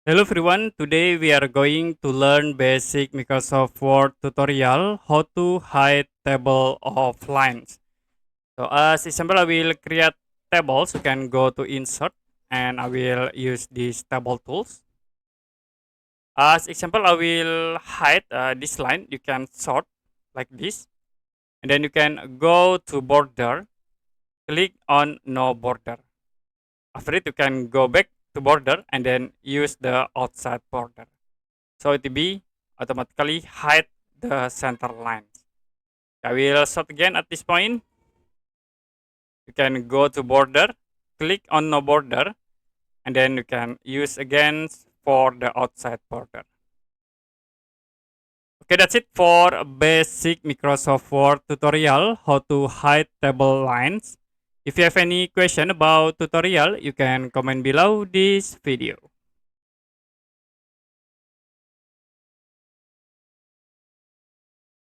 Hello everyone, today we are going to learn basic Microsoft Word tutorial how to hide table of lines. So as example, I will create tables. You can go to insert and I will use these table tools. As example, I will hide this line. You can sort like this and then you can go to border, click on no border. After it, you can go back to border and then use the outside border. So it will be automatically hide the center lines. I will sort again at this point. You can go to border, click on no border, and then you can use again for the outside border. Okay, that's it for basic Microsoft Word tutorial, how to hide table lines. If you have any question about tutorial, you can comment below this video.